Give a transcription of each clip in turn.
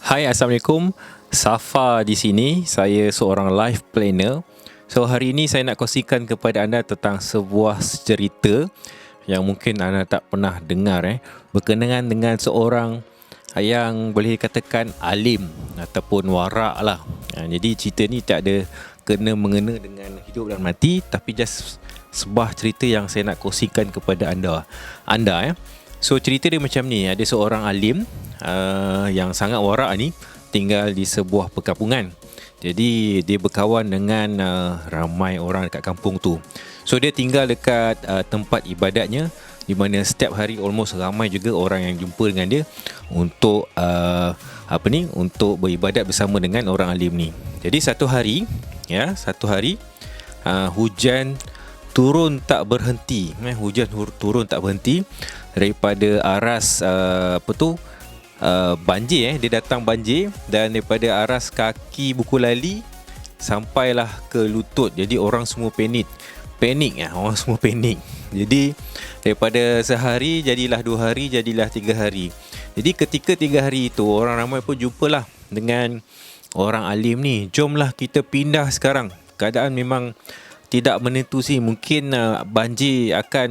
Hai, Assalamualaikum. Safa di sini. Saya seorang life planner. So, hari ini saya nak kongsikan kepada anda tentang sebuah cerita yang mungkin anda tak pernah dengar berkenaan dengan seorang yang boleh dikatakan alim ataupun warak lah. Jadi cerita ni tak ada kena-mengena dengan hidup dan mati, tapi just sebuah cerita yang saya nak kongsikan kepada anda. So cerita dia macam ni. Ada seorang alim yang sangat warak ni, tinggal di sebuah perkampungan. Jadi dia berkawan dengan ramai orang dekat kampung tu. So dia tinggal dekat tempat ibadatnya, di mana setiap hari almost ramai juga orang yang jumpa dengan dia untuk untuk beribadat bersama dengan orang alim ni. Jadi satu hari hujan turun tak berhenti. Hujan turun tak berhenti daripada aras banjir. Dia datang banjir, dan daripada aras kaki buku lali sampailah ke lutut. Jadi orang semua panik. Orang semua panik. Jadi daripada sehari jadilah 2 hari, jadilah 3 hari. Jadi ketika 3 hari itu, orang ramai pun jumpalah dengan orang alim ni. Jomlah kita pindah sekarang. Keadaan memang tidak menentu sih. Mungkin banjir akan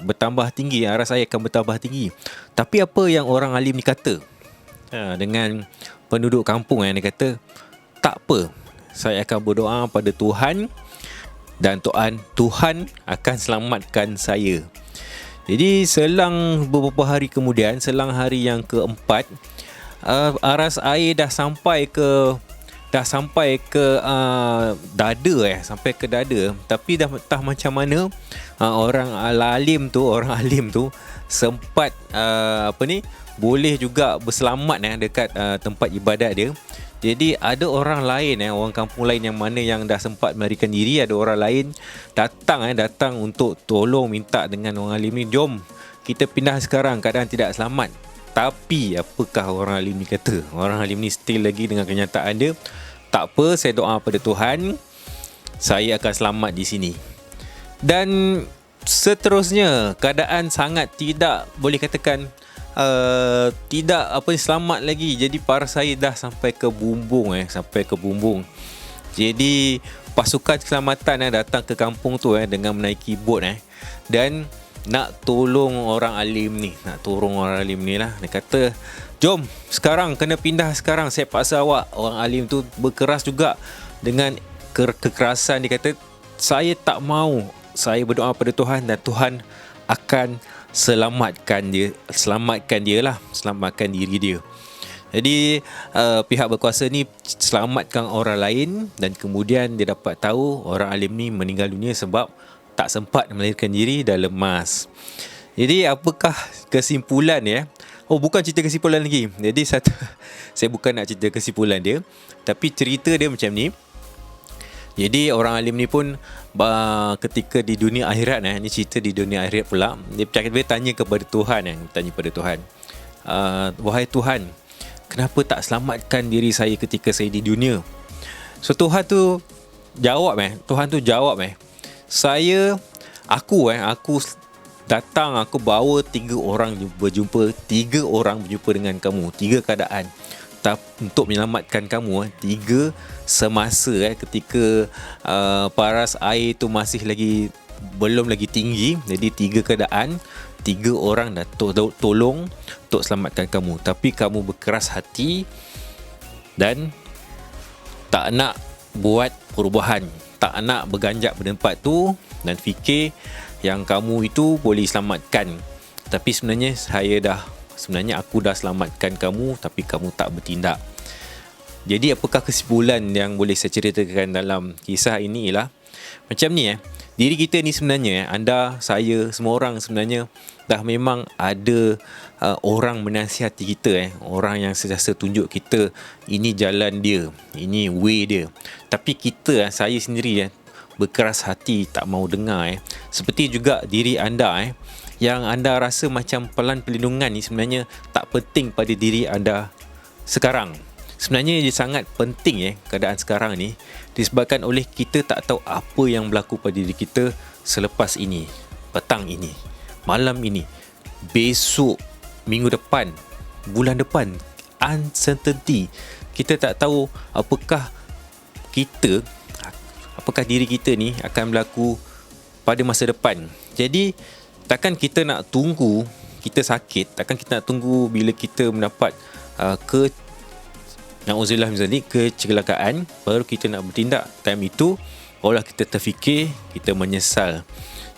bertambah tinggi, aras air akan bertambah tinggi. Tapi apa yang orang alim ni kata dengan penduduk kampung yang dia kata, tak apa, saya akan berdoa pada Tuhan, dan Tuhan akan selamatkan saya. Jadi selang beberapa hari kemudian, selang hari yang keempat, aras air dah sampai ke dada, sampai ke dada. Tapi dah entah macam mana orang alim tu sempat boleh juga berselamat dekat tempat ibadat dia. Jadi ada orang lain, orang kampung lain yang mana yang dah sempat melarikan diri, ada orang lain datang untuk tolong, minta dengan orang alim ni, jom kita pindah sekarang, keadaan tidak selamat. Tapi apakah orang alim ni kata? Orang alim ni still lagi dengan kenyataan dia, tak apa, saya doa pada Tuhan, saya akan selamat di sini. Dan seterusnya, keadaan sangat tidak boleh katakan tidak selamat lagi. Jadi paras saya dah sampai ke bumbung. Jadi pasukan keselamatan datang ke kampung tu dengan menaiki bot dan nak tolong orang alim ni lah. Dia kata, jom sekarang, kena pindah sekarang, saya paksa awak. Orang alim tu berkeras juga dengan kekerasan. Dia kata, saya tak mau, saya berdoa pada Tuhan dan Tuhan akan selamatkan diri dia. Jadi pihak berkuasa ni selamatkan orang lain, dan kemudian dia dapat tahu orang alim ni meninggal dunia sebab tak sempat melarikan diri dan lemas. Jadi apakah kesimpulan bukan cerita kesimpulan lagi. Jadi saya bukan nak cerita kesimpulan dia, tapi cerita dia macam ni. Jadi orang alim ni pun ketika di dunia akhirat, ni cerita di dunia akhirat pula, dia tanya kepada Tuhan, wahai Tuhan, kenapa tak selamatkan diri saya ketika saya di dunia? So Tuhan tu jawab, aku datang, aku bawa 3 orang berjumpa dengan kamu, 3 keadaan untuk menyelamatkan kamu, 3 semasa ketika paras air tu masih belum lagi tinggi. Jadi 3 keadaan, 3 orang dah tolong untuk selamatkan kamu, tapi kamu berkeras hati dan tak nak buat perubahan, tak nak berganjak pada tempat tu dan fikir yang kamu itu boleh selamatkan. Tapi sebenarnya aku dah selamatkan kamu, tapi kamu tak bertindak. Jadi apakah kesimpulan yang boleh saya ceritakan dalam kisah ini ialah macam ni diri kita ni sebenarnya, anda, saya, semua orang sebenarnya dah memang ada orang menasihati kita, orang yang sentiasa tunjuk kita ini jalan dia, ini way dia. Tapi kita, saya sendiri berkeras hati, tak mau dengar. Seperti juga diri anda yang anda rasa macam pelan perlindungan ni sebenarnya tak penting pada diri anda sekarang. Sebenarnya dia sangat penting keadaan sekarang ni, disebabkan oleh kita tak tahu apa yang berlaku pada diri kita selepas ini, petang ini, malam ini, besok, minggu depan, bulan depan. uncertainty. Kita tak tahu apakah diri kita ni akan berlaku pada masa depan. Jadi takkan kita nak tunggu kita sakit, takkan kita nak tunggu bila kita mendapat na'udzubillah misalnya kecelakaan baru kita nak bertindak. Time itu barulah kita terfikir, kita menyesal.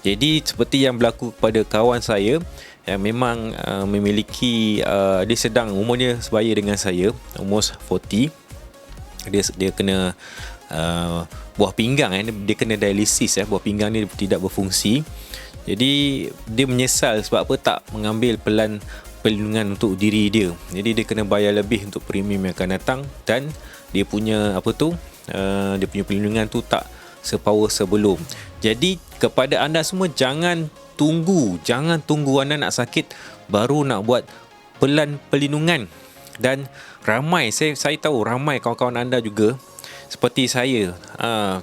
Jadi seperti yang berlaku kepada kawan saya yang memang memiliki dia sedang umurnya sebaya dengan saya, umur 40. Dia kena buah pinggang, dia kena dialisis, buah pinggang ni tidak berfungsi. Jadi dia menyesal sebab apa tak mengambil pelan perlindungan untuk diri dia. Jadi dia kena bayar lebih untuk premium yang akan datang, dan dia punya dia punya perlindungan tu tak sepower sebelum. Jadi kepada anda semua, jangan tunggu anda nak sakit baru nak buat pelan perlindungan. Dan ramai, saya tahu ramai kawan-kawan anda juga seperti saya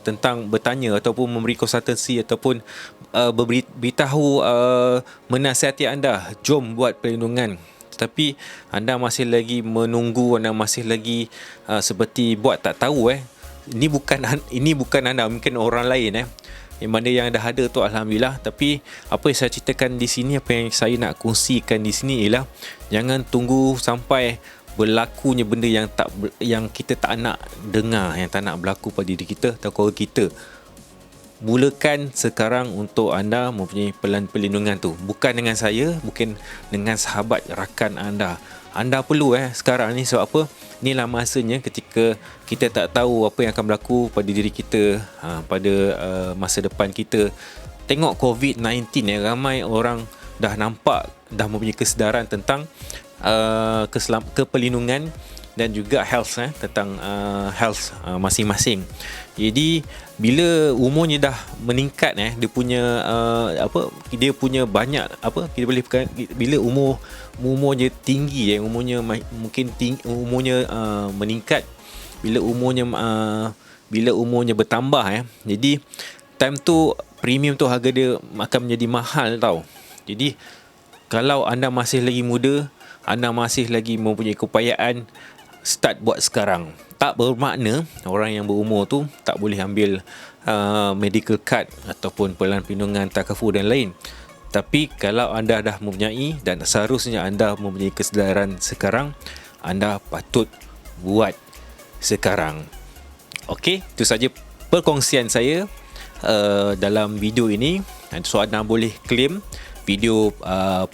tentang bertanya ataupun memberi konsultasi ataupun beritahu menasihati anda, jom buat perlindungan. Tetapi anda masih lagi menunggu, anda masih lagi seperti buat tak tahu. Ini bukan anda, mungkin orang lain yang mana yang dah ada tu alhamdulillah. Tapi apa yang saya ceritakan di sini, apa yang saya nak kongsikan di sini ialah jangan tunggu sampai berlakunya benda yang kita tak nak dengar, yang tak nak berlaku pada diri kita atau keluarga kita. Mulakan sekarang untuk anda mempunyai pelan perlindungan tu. Bukan dengan saya, bukan dengan sahabat rakan anda. Anda perlu sekarang ni, sebab apa? Inilah masanya ketika kita tak tahu apa yang akan berlaku pada diri kita, pada masa depan kita. Tengok COVID-19 ramai orang dah nampak, dah mempunyai kesedaran tentang keperlindungan dan juga health, tentang health masing-masing. Jadi bila umurnya dah meningkat, dia punya dia punya banyak kita boleh bila umurnya tinggi, umurnya mungkin tinggi, umurnya meningkat, bila umurnya bertambah, jadi time tu premium tu harga dia akan menjadi mahal tau. Jadi kalau anda masih lagi muda, anda masih lagi mempunyai keupayaan, start buat sekarang. Tak bermakna orang yang berumur tu tak boleh ambil medical card ataupun pelan perlindungan takaful dan lain. Tapi kalau anda dah mempunyai, dan seharusnya anda mempunyai kesedaran sekarang, anda patut buat sekarang. Okey, itu saja perkongsian saya dalam video ini. So anda boleh claim video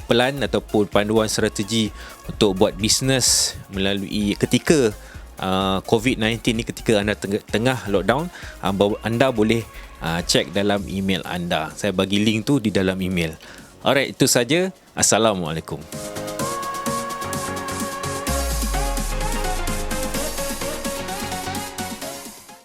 pelan ataupun panduan strategi untuk buat bisnes melalui ketika COVID-19 ni, ketika anda tengah lockdown. Anda boleh cek dalam email anda. Saya bagi link tu di dalam email. Alright, itu saja. Assalamualaikum.